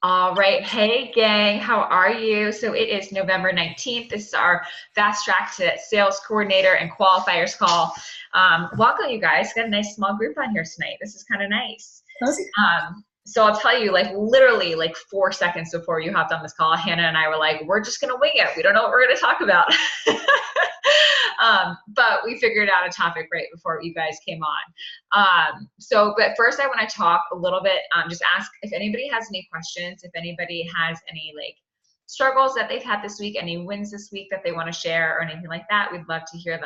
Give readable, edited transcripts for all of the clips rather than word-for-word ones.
All right. Hey, gang. How are you? So it is November 19th. This is our fast track to sales coordinator and qualifiers call. Welcome, you guys. Got a nice small group on here tonight. This is kind of nice. Cozy. So I'll tell you, like literally like 4 seconds before you hopped on this call, Hannah and I were like, we're just going to wing it. We don't know what we're going to talk about. But we figured out a topic right before you guys came on. But first I want to talk a little bit, just ask if anybody has any questions, if anybody has any like struggles that they've had this week, any wins this week that they want to share or anything like that, we'd love to hear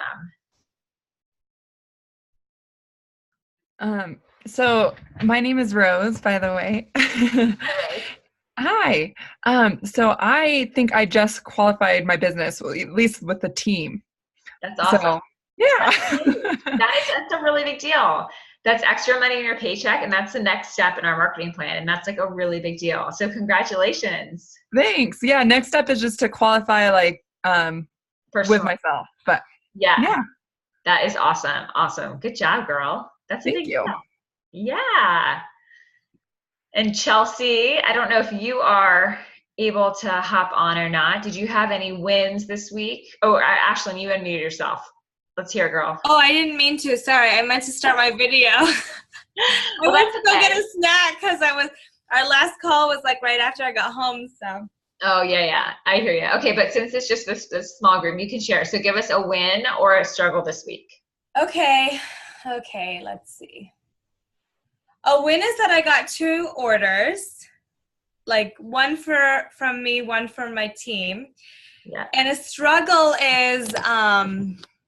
them. So my name is Rose, by the way. Hi. So I think I just qualified my business, at least with the team. That's awesome. So, yeah. That's a really big deal. That's extra money in your paycheck, and that's the next step in our marketing plan, and that's like a really big deal. So congratulations. Thanks. Yeah, next step is just to qualify with myself. But yeah. That is awesome. Awesome. Good job, girl. That's a big deal. Yeah. And Chelsea, I don't know if you are able to hop on or not. Did you have any wins this week? Oh, Ashlyn, you unmuted yourself. Let's hear it, girl. Oh, I didn't mean to. Sorry. I meant to start my video. I went to go get a snack because our last call was like right after I got home. So. Oh, yeah. I hear you. Okay, but since it's just this small group, you can share. So give us a win or a struggle this week. Okay, let's see. A win is that I got 2 orders, like one from me, one from my team. Yeah. And a struggle is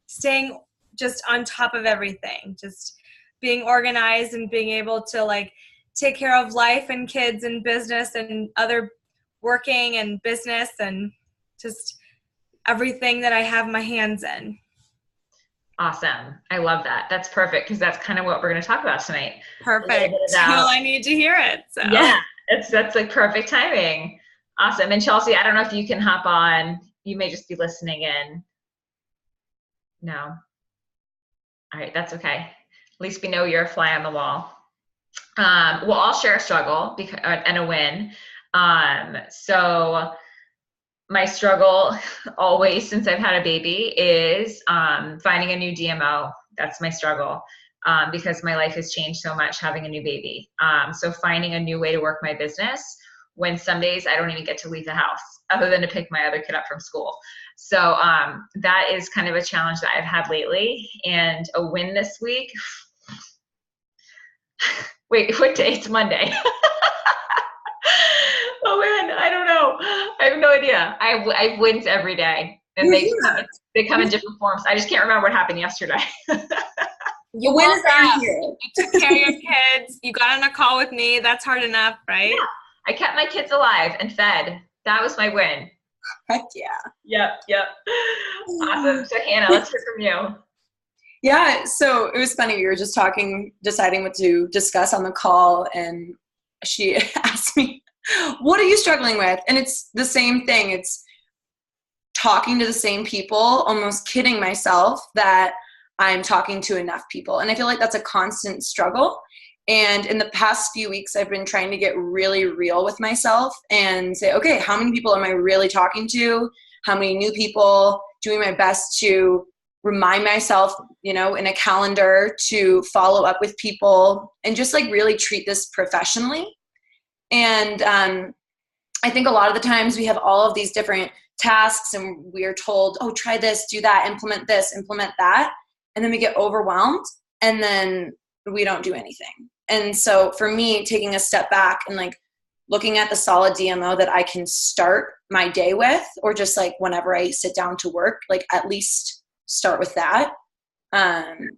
staying just on top of everything, just being organized and being able to like take care of life and kids and business and other working and business and just everything that I have my hands in. Awesome. I love that. That's perfect because that's kind of what we're going to talk about tonight. Perfect. Well, I need to hear it. So. Yeah, that's like perfect timing. Awesome. And Chelsea, I don't know if you can hop on. You may just be listening in. No. All right, that's okay. At least we know you're a fly on the wall. Well, I'll share a struggle and a win. So my struggle always since I've had a baby is finding a new DMO. That's my struggle because my life has changed so much having a new baby. So finding a new way to work my business when some days I don't even get to leave the house other than to pick my other kid up from school. So that is kind of a challenge that I've had lately. And a win this week. Wait, what day? It's Monday. Oh man, I don't know. I have no idea. I have wins every day, and they come in different forms. I just can't remember what happened yesterday. You wins are here. You took care of your kids. You got on a call with me. That's hard enough, right? Yeah. I kept my kids alive and fed. That was my win. Heck yeah. Yep. Awesome. So Hannah, let's hear from you. Yeah, so it was funny. We were just deciding what to discuss on the call, and she asked me, what are you struggling with? And it's the same thing. It's talking to the same people, almost kidding myself that I'm talking to enough people. And I feel like that's a constant struggle. And in the past few weeks, I've been trying to get really real with myself and say, okay, how many people am I really talking to? How many new people? Doing my best to remind myself, in a calendar to follow up with people and just like really treat this professionally. And I think a lot of the times we have all of these different tasks and we are told, oh, try this, do that, implement this, implement that. And then we get overwhelmed and then we don't do anything. And so for me, taking a step back and like looking at the solid DMO that I can start my day with, or just like whenever I sit down to work, like at least start with that. And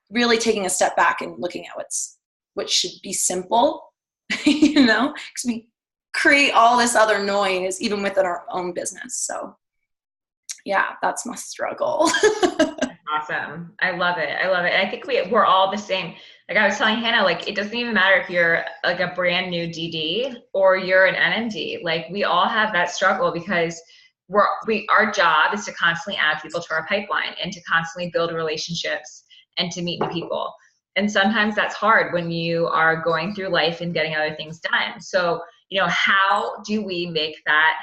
really taking a step back and looking at what should be simple, because we create all this other noise even within our own business. So yeah, that's my struggle. Awesome. I love it. I think we're all the same. Like I was telling Hannah, like it doesn't even matter if you're like a brand new DD or you're an NMD. Like we all have that struggle because our job is to constantly add people to our pipeline and to constantly build relationships and to meet new people. And sometimes that's hard when you are going through life and getting other things done. So, how do we make that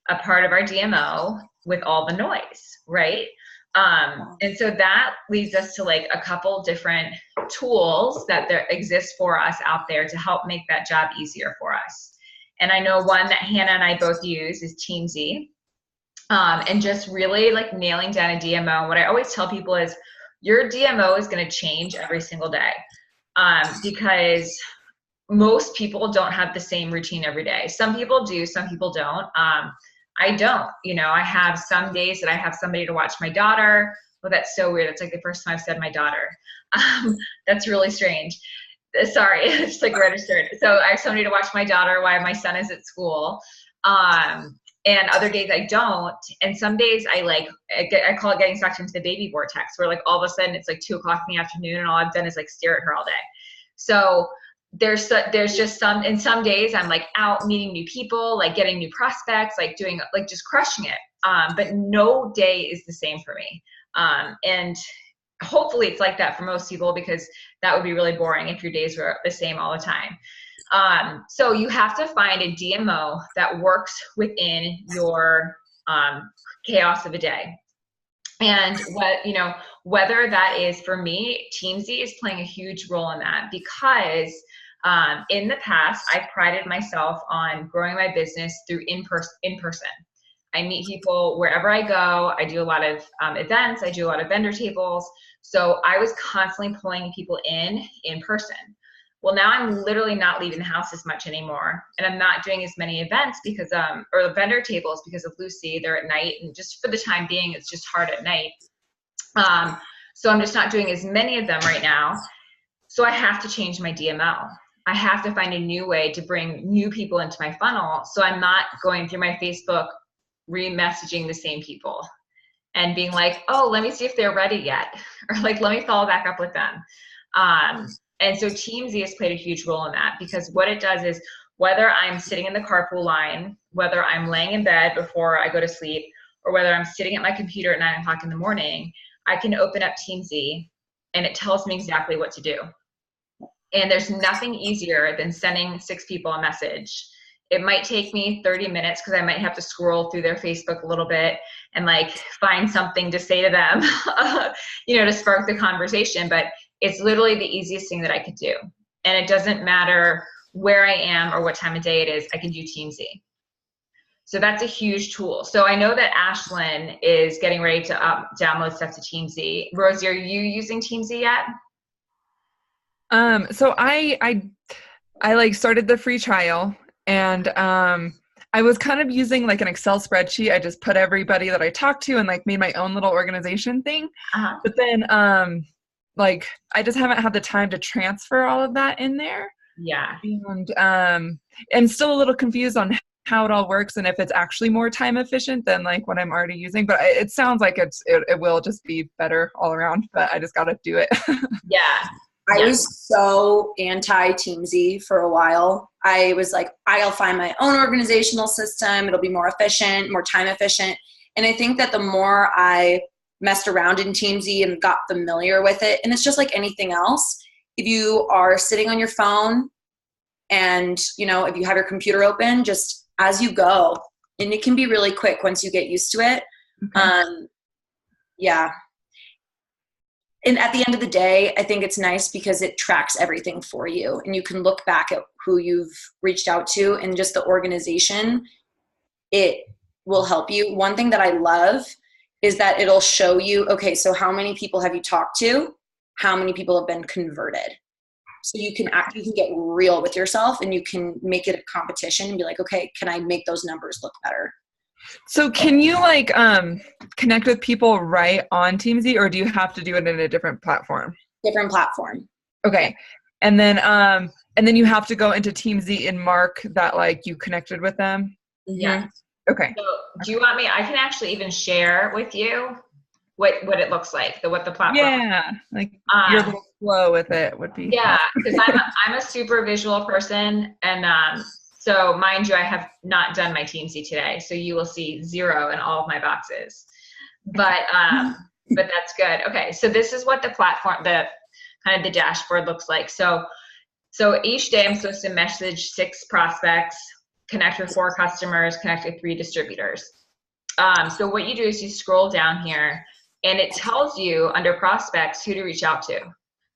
a part of our DMO with all the noise, right? And so that leads us to like a couple different tools that there exist for us out there to help make that job easier for us. And I know one that Hannah and I both use is Teamzy. And just really like nailing down a DMO. What I always tell people is your DMO is going to change every single day, because most people don't have the same routine every day. Some people do, some people don't. I don't, I have some days that I have somebody to watch my daughter. Well, that's so weird. It's like the first time I've said my daughter. That's really strange. Sorry, it's like registered. So I have somebody to watch my daughter while my son is at school. And other days I don't. And some days I call it getting sucked into the baby vortex, where like all of a sudden it's like 2:00 in the afternoon and all I've done is like stare at her all day. So there's just some days I'm like out meeting new people, like getting new prospects, like doing, like just crushing it. But no day is the same for me. And hopefully it's like that for most people, because that would be really boring if your days were the same all the time. So you have to find a DMO that works within your chaos of a day. And whether that is, for me, Teamzy is playing a huge role in that, because in the past, I prided myself on growing my business through in person. I meet people wherever I go. I do a lot of events. I do a lot of vendor tables. So I was constantly pulling people in person. Well, now I'm literally not leaving the house as much anymore. And I'm not doing as many events because, or the vendor tables, because of Lucy, they're at night. And just for the time being, it's just hard at night. So I'm just not doing as many of them right now. So I have to change my DMO. I have to find a new way to bring new people into my funnel. So I'm not going through my Facebook, re-messaging the same people and being like, oh, let me see if they're ready yet. Or like, let me follow back up with them. And so Teamzy has played a huge role in that, because what it does is, whether I'm sitting in the carpool line, whether I'm laying in bed before I go to sleep, or whether I'm sitting at my computer at 9:00 in the morning, I can open up Teamzy and it tells me exactly what to do. And there's nothing easier than sending 6 people a message. It might take me 30 minutes because I might have to scroll through their Facebook a little bit and like find something to say to them, to spark the conversation. But it's literally the easiest thing that I could do. And it doesn't matter where I am or what time of day it is, I can do Teamzy. So that's a huge tool. So I know that Ashlyn is getting ready to download stuff to Teamzy. Rosie, are you using Teamzy yet? So I like started the free trial, and I was kind of using like an Excel spreadsheet. I just put everybody that I talked to and like made my own little organization thing. Uh-huh. But then like I just haven't had the time to transfer all of that in there. Yeah. And I'm still a little confused on how it all works and if it's actually more time efficient than like what I'm already using. But it sounds like it will just be better all around, but I just got to do it. Yeah. I was so anti-Teamzy for a while. I was like, I'll find my own organizational system. It'll be more efficient, more time efficient. And I think that the more I messed around in Teamzy and got familiar with it, and it's just like anything else, if you are sitting on your phone and, if you have your computer open, just as you go, and it can be really quick once you get used to it. Okay. Yeah. And at the end of the day, I think it's nice because it tracks everything for you, and you can look back at who you've reached out to, and just the organization, it will help you. One thing that I love is that it'll show you, okay, so how many people have you talked to? How many people have been converted? So you can get real with yourself, and you can make it a competition and be like, okay, can I make those numbers look better? So can you like connect with people right on Teamzy, or do you have to do it in a different platform? Different platform. Okay. And then you have to go into Teamzy and mark that like you connected with them? Yeah. Okay. So do you want me, I can actually even share with you what it looks like, what the platform. Yeah. Like your little flow with it would be. Yeah. Because I'm a super visual person, and so mind you, I have not done my Teamzy today, so you will see 0 in all of my boxes. But that's good. Okay, so this is what the platform, kind of the dashboard looks like. So each day I'm supposed to message 6 prospects, connect with 4 customers, connect with 3 distributors. So what you do is you scroll down here and it tells you under prospects who to reach out to.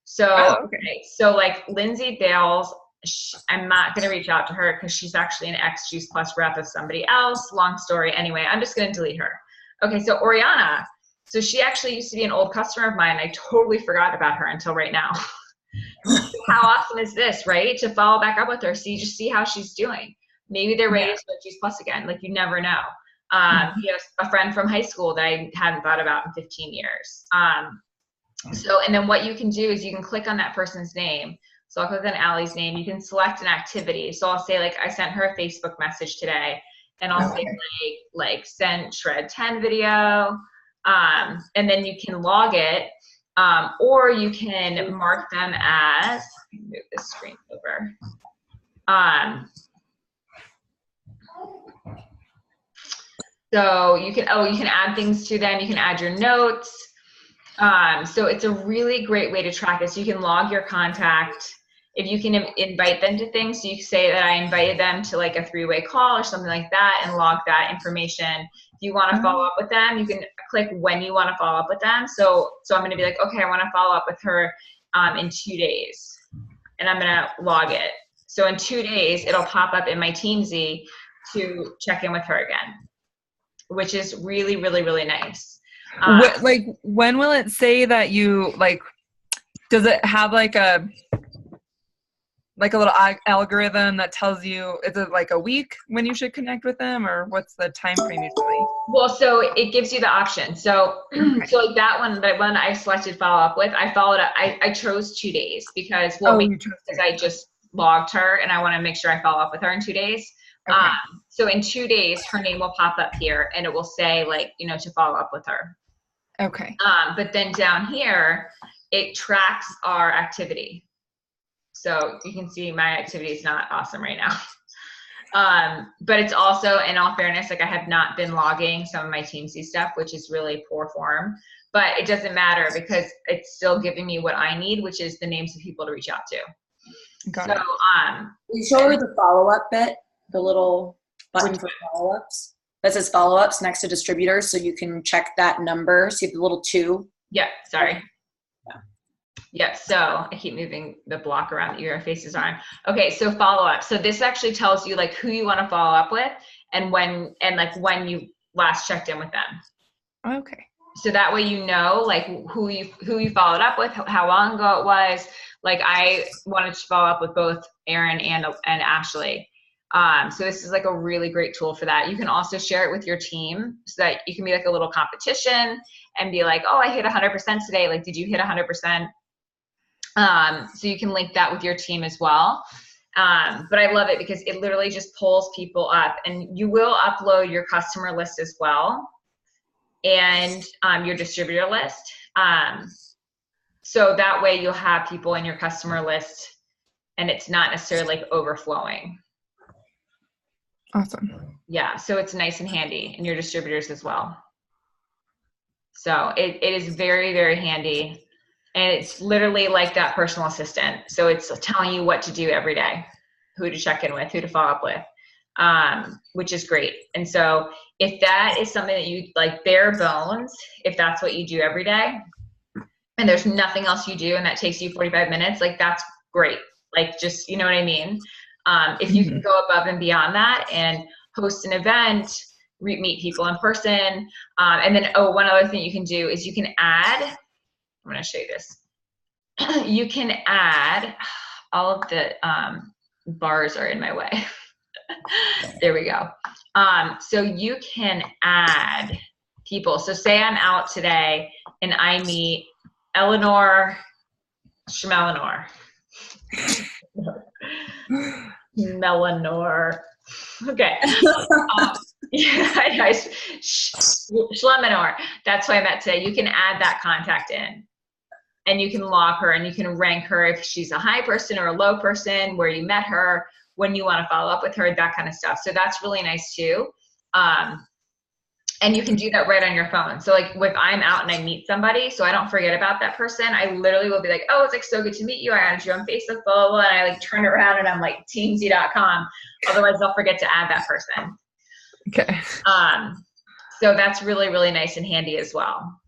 So, okay. So like Lindsay Bales, I'm not going to reach out to her because she's actually an ex-Juice Plus rep of somebody else. Long story. Anyway, I'm just going to delete her. Okay, so Oriana. So she actually used to be an old customer of mine. I totally forgot about her until right now. How awesome is this, right? To follow back up with her. So you just see how she's doing. Maybe they're ready to start Juice Plus again. Like, you never know. You know, a friend from high school that I hadn't thought about in 15 years. So, and then what you can do is you can click on that person's name. So I'll click on Allie's name. You can select an activity. So I'll say, like, I sent her a Facebook message today, and I'll say like send shred 10 video. And then you can log it, or you can mark them as, let me move this screen over. So you can add things to them. You can add your notes. So it's a really great way to track this. You can log your contact. If you can invite them to things, so you can say that I invited them to like a 3-way call or something like that, and log that information. If you want to follow up with them, you can click when you want to follow up with them. So I'm going to be like, okay, I want to follow up with her in 2 days, and I'm going to log it. So in 2 days, it'll pop up in my Teamzy to check in with her again, which is really, really, really nice. Like, when will it say that you, like, does it have like a little algorithm that tells you, is it like a week when you should connect with them, or what's the time frame usually? Well, so it gives you the option. So, so like that one I selected follow up with, I followed up. I chose 2 days because, because I just logged her and I want to make sure I follow up with her in 2 days. Okay. So in 2 days, her name will pop up here and it will say, like, you know, to follow up with her. Okay. But then down here, it tracks our activity. So you can see my activity is not awesome right now. But it's also, in all fairness, like, I have not been logging some of my Teamzy stuff, which is really poor form, but it doesn't matter because it's still giving me what I need, which is the names of people to reach out to. Got it. You show her the follow-up bit, the little button for follow-ups that says follow-ups next to distributors, so you can check that number. See the little 2. Yeah, sorry. Yeah, so I keep moving the block around that your faces are on. Okay, so follow up. So this actually tells you like who you want to follow up with and when you last checked in with them. Okay. So that way you know like who you followed up with, how long ago it was. Like, I wanted to follow up with both Erin and Ashley. So this is like a really great tool for that. You can also share it with your team so that you can be like a little competition and be like, oh, I hit 100% today. Like, did you hit 100%? So you can link that with your team as well. But I love it because it literally just pulls people up, and you will upload your customer list as well, and your distributor list. So that way you'll have people in your customer list and it's not necessarily like overflowing. Awesome. Yeah, so it's nice and handy, and your distributors as well. So it is very, very handy. And it's literally like that personal assistant. So it's telling you what to do every day, who to check in with, who to follow up with, which is great. And so if that is something that you like, bare bones, if that's what you do every day and there's nothing else you do and that takes you 45 minutes, like, that's great. Like, just, you know what I mean? If you can go above and beyond that and host an event, meet people in person. And then, one other thing you can do is you can add, I'm going to show you this. You can add, all of the bars are in my way. There we go. So you can add people. So say I'm out today and I meet Eleanor Schmelinor. Melanor. Okay. Yeah, Schleminor. That's who I met today. You can add that contact in. And you can log her and you can rank her if she's a high person or a low person, where you met her, when you want to follow up with her, that kind of stuff. So that's really nice too. And you can do that right on your phone. So like if I'm out and I meet somebody, so I don't forget about that person, I literally will be like, oh, it's like so good to meet you. I added you on Facebook, blah, blah, blah. And I like turn around and I'm like teamzy.com. Otherwise they'll forget to add that person. Okay. So that's really, really nice and handy as well.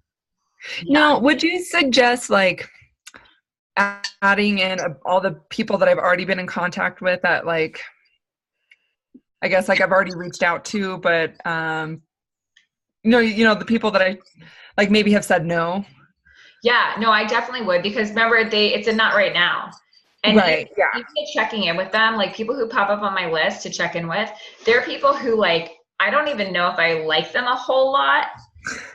Yeah. Now, would you suggest like adding in all the people that I've already been in contact with that like, I guess like I've already reached out to, but the people that I like maybe have said no. Yeah, no, I definitely would, because remember it's a not right now. And right. Even checking in with them, like people who pop up on my list to check in with, they're people who like, I don't even know if I like them a whole lot,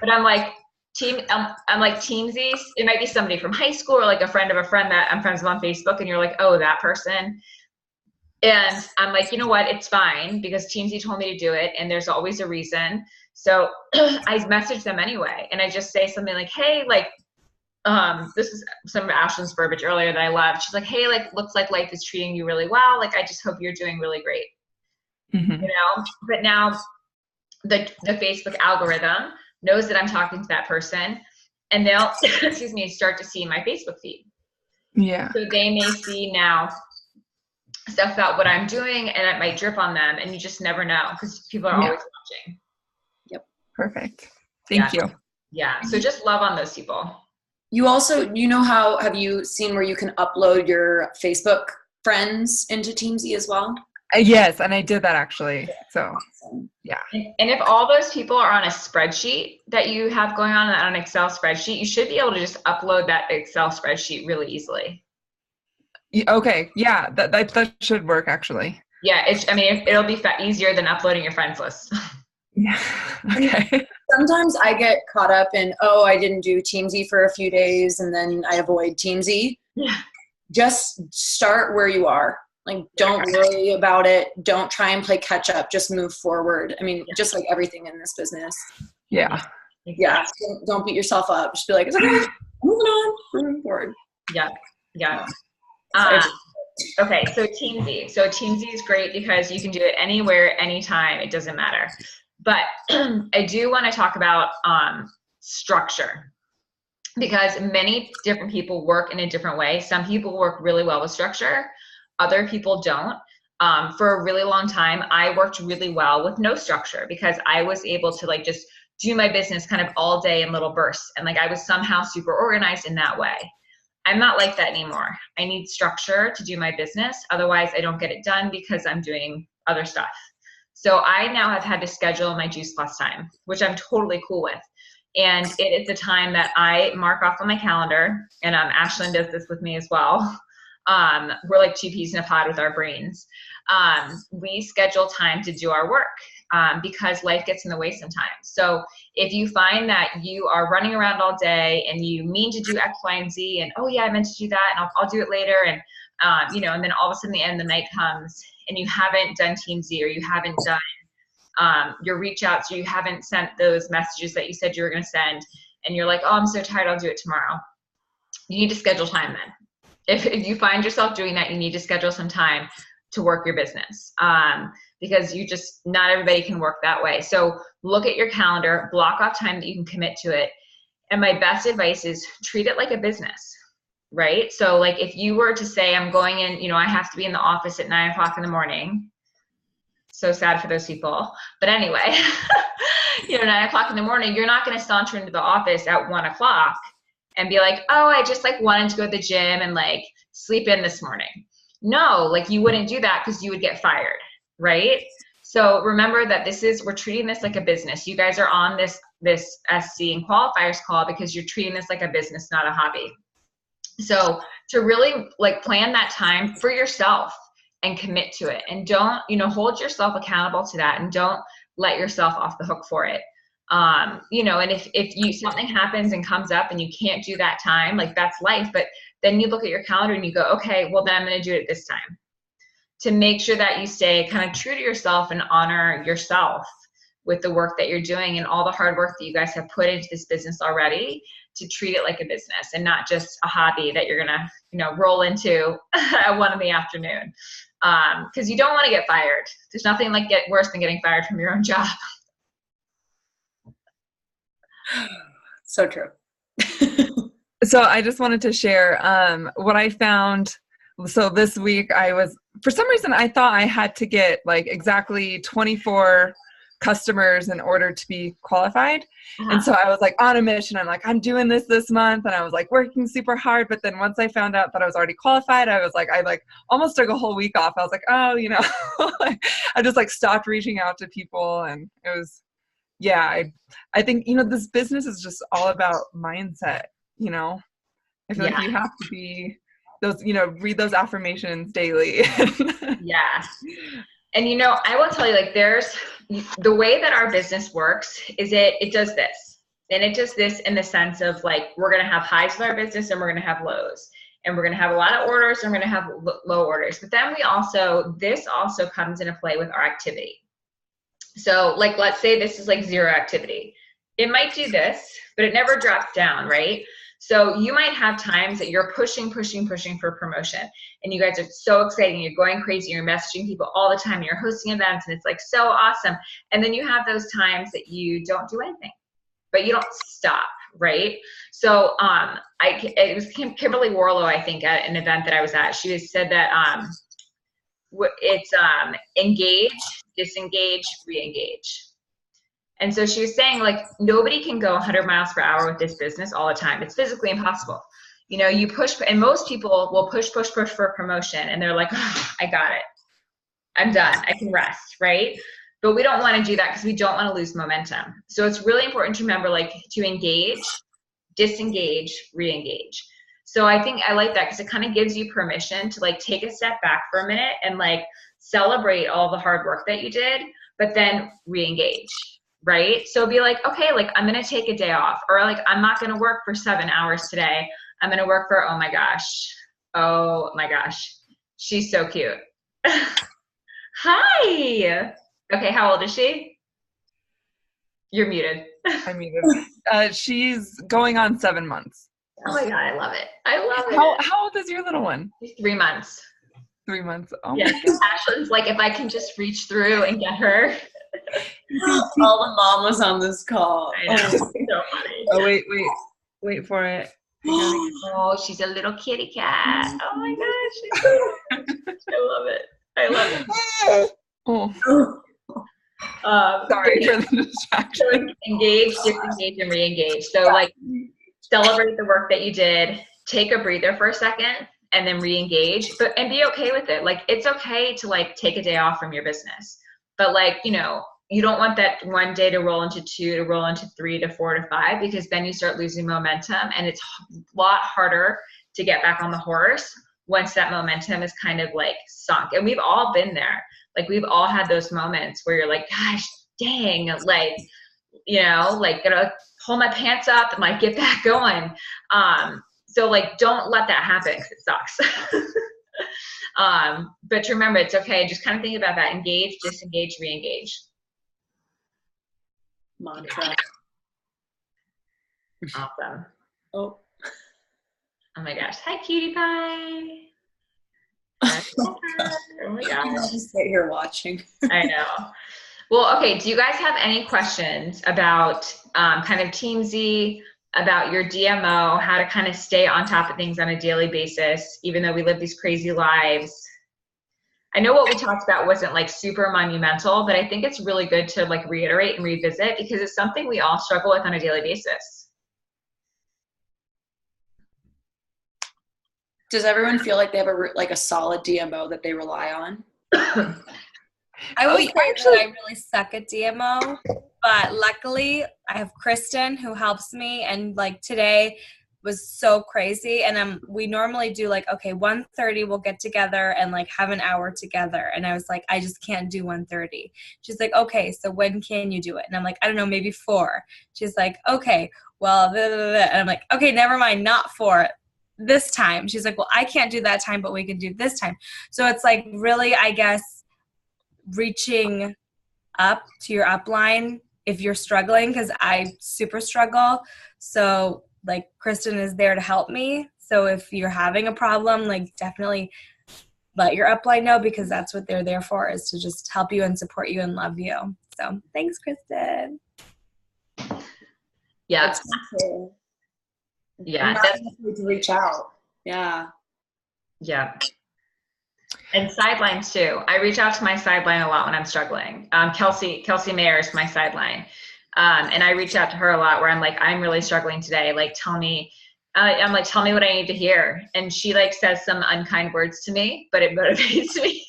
but I'm like Teamzy. It might be somebody from high school or like a friend of a friend that I'm friends with on Facebook, and you're like, oh, that person. And I'm like, you know what? It's fine, because Teamzy told me to do it, and there's always a reason. So I message them anyway, and I just say something like, hey, like, this is some of Ashlyn's verbiage earlier that I loved. She's like, hey, like, looks like life is treating you really well. Like, I just hope you're doing really great. Mm-hmm. But now the Facebook algorithm knows that I'm talking to that person, and they'll, start to see my Facebook feed. Yeah. So they may see now stuff about what I'm doing, and it might drip on them, and you just never know, because people are always watching. Yep. Perfect. Thank you. Yeah. So just love on those people. You also, have you seen where you can upload your Facebook friends into Teamzy as well? Yes, and I did that actually. So, yeah. And if all those people are on a spreadsheet that you have going on an Excel spreadsheet, you should be able to just upload that Excel spreadsheet really easily. Okay. Yeah, that should work actually. Yeah. It'll be easier than uploading your friends list. Yeah. Okay. Sometimes I get caught up in, I didn't do Teamzy for a few days, and then I avoid Teamzy. Yeah. Just start where you are. Like, don't worry about it. Don't try and play catch up. Just move forward. Just like everything in this business. Yeah. Yeah. Don't beat yourself up. Just be like, it's okay. Moving forward. Yeah. Yeah. Okay. So Teamzy. So Teamzy is great because you can do it anywhere, anytime. It doesn't matter. But I do want to talk about structure, because many different people work in a different way. Some people work really well with structure. Other people don't. For a really long time, I worked really well with no structure, because I was able to like just do my business kind of all day in little bursts. And like I was somehow super organized in that way. I'm not like that anymore. I need structure to do my business. Otherwise, I don't get it done because I'm doing other stuff. So I now have had to schedule my Juice Plus time, which I'm totally cool with. And it is the time that I mark off on my calendar, and Ashlyn does this with me as well. We're like two peas in a pod with our brains. We schedule time to do our work because life gets in the way sometimes. So if you find that you are running around all day and you mean to do X, Y, and Z, and oh yeah, I meant to do that, and I'll do it later, and and then all of a sudden the end of the night comes and you haven't done Teamzy, or you haven't done your reach outs, or you haven't sent those messages that you said you were going to send, and you're like, oh, I'm so tired, I'll do it tomorrow. You need to schedule time then. If you find yourself doing that, you need to schedule some time to work your business, because not everybody can work that way. So look at your calendar, block off time that you can commit to it. And my best advice is treat it like a business, right? So like if you were to say, I'm going in, I have to be in the office at 9 o'clock in the morning. So sad for those people. But anyway, 9 o'clock in the morning, you're not going to saunter into the office at 1 o'clock and be like, oh, I just like wanted to go to the gym and like sleep in this morning. No, like you wouldn't do that, because you would get fired, right? So remember that we're treating this like a business. You guys are on this SC and qualifiers call because you're treating this like a business, not a hobby. So to really like plan that time for yourself and commit to it, and don't, hold yourself accountable to that, and don't let yourself off the hook for it. And if something happens and comes up and you can't do that time, like that's life, but then you look at your calendar and you go, okay, well then I'm going to do it this time, to make sure that you stay kind of true to yourself and honor yourself with the work that you're doing and all the hard work that you guys have put into this business already, to treat it like a business and not just a hobby that you're going to, roll into at 1 p.m. Because you don't want to get fired. There's nothing worse than getting fired from your own job. So true. So I just wanted to share what I found. So this week for some reason, I thought I had to get like exactly 24 customers in order to be qualified. And so I was like on a mission. I'm like, I'm doing this month. And I was like working super hard. But then once I found out that I was already qualified, I almost took a whole week off. I was like, oh, I just like stopped reaching out to people. And it was, yeah, I think, this business is just all about mindset. I feel like you have to be read those affirmations daily. Yeah. And I will tell you, like, there's the way that our business works is it does this. And it does this in the sense of like, we're going to have highs with our business and we're going to have lows. And we're going to have a lot of orders and we're going to have low orders. But then this also comes into play with our activity. So like, let's say this is like zero activity. It might do this, but it never drops down, right? So you might have times that you're pushing for promotion and you guys are so excited and you're going crazy, you're messaging people all the time, you're hosting events and it's like so awesome. And then you have those times that you don't do anything, but you don't stop, right? So it was Kimberly Warlow, I think, at an event that I was at. She said that it's engage, disengage, re-engage. And so she was saying, like, nobody can go 100 miles per hour with this business all the time. It's physically impossible. You push, and most people will push for promotion, and they're like, oh, I got it. I'm done. I can rest, right? But we don't want to do that because we don't want to lose momentum. So it's really important to remember, like, to engage, disengage, re-engage. So I think I like that because it kind of gives you permission to, like, take a step back for a minute and, like, celebrate all the hard work that you did, but then re-engage. Right? So be like, okay, like I'm going to take a day off, or like, I'm not going to work for 7 hours today. I'm going to work for, oh my gosh. She's so cute. Hi. Okay. How old is she? You're muted. I'm muted. She's going on 7 months. Oh my God. I love it. How old is your little one? She's 3 months. 3 months. Oh yeah. Ashlyn's like, if I can just reach through and get her. All the mamas on this call. I know. So funny. Oh, wait for it. Oh, she's a little kitty cat. Oh my gosh. I love it. Oh. Sorry for the distraction. So engage, disengage, and re-engage. So like, celebrate the work that you did. Take a breather for a second and then re-engage, and be okay with it. Like, it's okay to like take a day off from your business. But like, you don't want that one day to roll into 2, to roll into 3, to 4, to 5, because then you start losing momentum and it's a lot harder to get back on the horse once that momentum is kind of like sunk. And we've all been there. Like, we've all had those moments where you're like, gosh, dang, like, gotta pull my pants up and like get back going. So like, don't let that happen because it sucks. But to remember, it's okay. Just kind of think about that. Engage, disengage, re-engage. Mantra. Awesome. Oh my gosh. Hi, cutie pie. Oh my gosh. I'll just sit here watching. I know. Well, okay. Do you guys have any questions about kind of Teamzy, about your DMO, how to kind of stay on top of things on a daily basis, even though we live these crazy lives? I know what we talked about wasn't like super monumental, but I think it's really good to like reiterate and revisit because it's something we all struggle with on a daily basis. Does everyone feel like they have a solid DMO that they rely on? I would say that I really suck at DMO, but luckily I have Kristen who helps me, and like today was so crazy, and we normally do like, okay, 1:30 we'll get together and like have an hour together, and I was like, I just can't do 1:30. She's like, okay, so when can you do it? And I'm like, I don't know, maybe 4. She's like, okay, well, blah, blah, blah. And I'm like, okay, never mind, not 4, this time. She's like, well, I can't do that time, but we can do this time. So it's like really, I guess, reaching up to your upline if you're struggling, because I super struggle. So like Kristen is there to help me. So if you're having a problem, like definitely let your upline know, because that's what they're there for, is to just help you and support you and love you. So thanks, Kristen. Yeah. That's cool. Yeah. Not afraid to reach out. Yeah. Yeah. And sidelines too. I reach out to my sideline a lot when I'm struggling. Kelsey Mayer is my sideline. And I reach out to her a lot where I'm like, I'm really struggling today. Like, tell me what I need to hear. And she like says some unkind words to me, but it motivates me.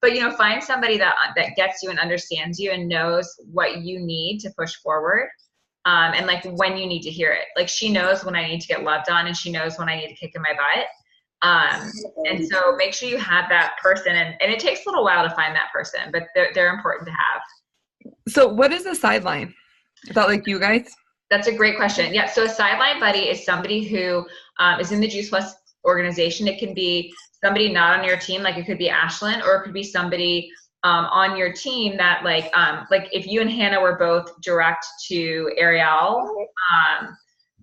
But find somebody that gets you and understands you and knows what you need to push forward. And like when you need to hear it. Like she knows when I need to get loved on, and she knows when I need to kick in my butt. And so make sure you have that person, and it takes a little while to find that person, but they're important to have. So what is a sideline? Is that like you guys? That's a great question. Yeah. So a sideline buddy is somebody who is in the Juice Plus organization. It can be somebody not on your team, like it could be Ashlyn, or it could be somebody on your team that like if you and Hannah were both direct to Ariel,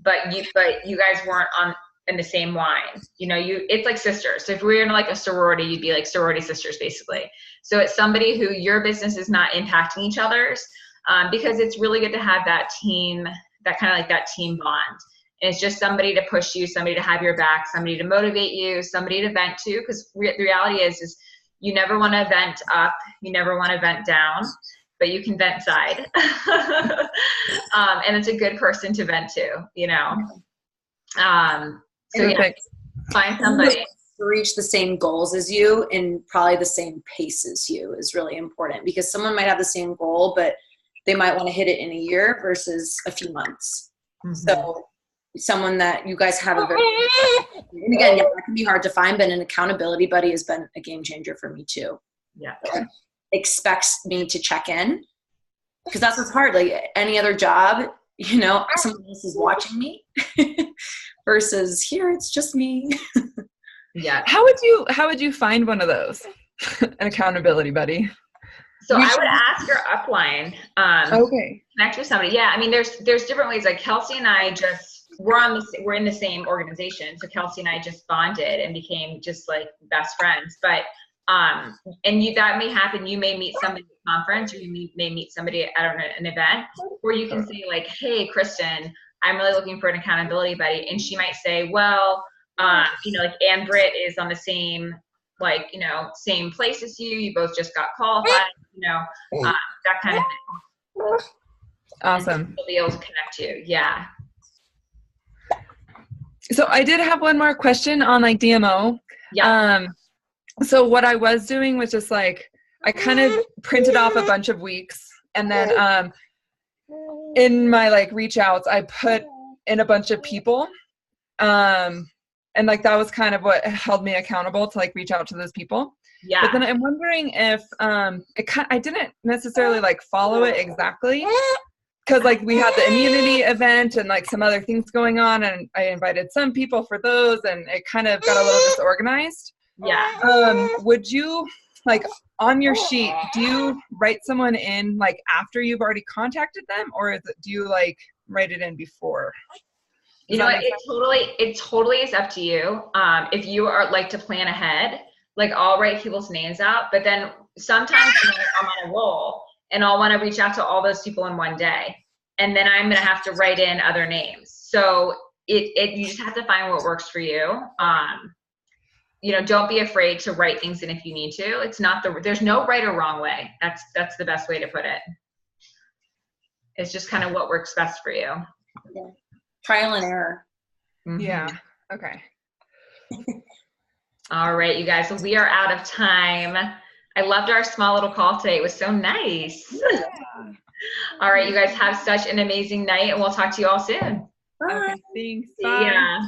but you guys weren't in the same line, it's like sisters. So if we were in like a sorority, you'd be like sorority sisters basically. So it's somebody who your business is not impacting each other's, because it's really good to have that team, that kind of like that team bond. And it's just somebody to push you, somebody to have your back, somebody to motivate you, somebody to vent to, because the reality is you never want to vent up, you never want to vent down, but you can vent side. And it's a good person to vent to, So yeah, find somebody to reach the same goals as you and probably the same pace as you is really important, because someone might have the same goal, but they might want to hit it in a year versus a few months. Mm-hmm. So someone that you guys have a very, and again, yeah, that can be hard to find, but an accountability buddy has been a game changer for me too. Yeah. Expects me to check in, because that's what's hard. Like any other job, someone else is watching me. Versus here, it's just me. Yeah. How would you find one of those? An accountability buddy. So I would ask your upline. Okay. Connect with somebody. Yeah. I mean, there's different ways. Like Kelsey and I we're in the same organization. So Kelsey and I just bonded and became just like best friends. But that may happen. You may meet somebody at a conference, or you may meet somebody at an event, or you can say like, hey, Kristen, I'm really looking for an accountability buddy. And she might say, well, like Ann Britt is on the same, same place as you. You both just got qualified, that kind of thing. Awesome. They'll be able to connect you. Yeah. So I did have one more question on like DMO. Yeah. So what I was doing was just like, I kind of printed off a bunch of weeks, and then, in my like reach outs, I put in a bunch of people. And like, that was kind of what held me accountable to like reach out to those people. Yeah. But then I'm wondering if, I didn't necessarily like follow it exactly, because like we had the immunity event and like some other things going on, and I invited some people for those, and it kind of got a little disorganized. Yeah. Would you, like, on your sheet, do you write someone in like after you've already contacted them, or do you like write it in before? You know what? It totally is up to you. If you are like to plan ahead, like I'll write people's names out, but then sometimes I'm on a roll and I'll want to reach out to all those people in one day, and then I'm going to have to write in other names. So you just have to find what works for you. Don't be afraid to write things in if you need to. There's no right or wrong way. That's the best way to put it. It's just kind of what works best for you. Yeah. Trial and error. Mm-hmm. Yeah. Okay. All right, you guys. So we are out of time. I loved our small little call today. It was so nice. Yeah. All right, you guys have such an amazing night, and we'll talk to you all soon. Bye. Okay, thanks. Bye. Yeah.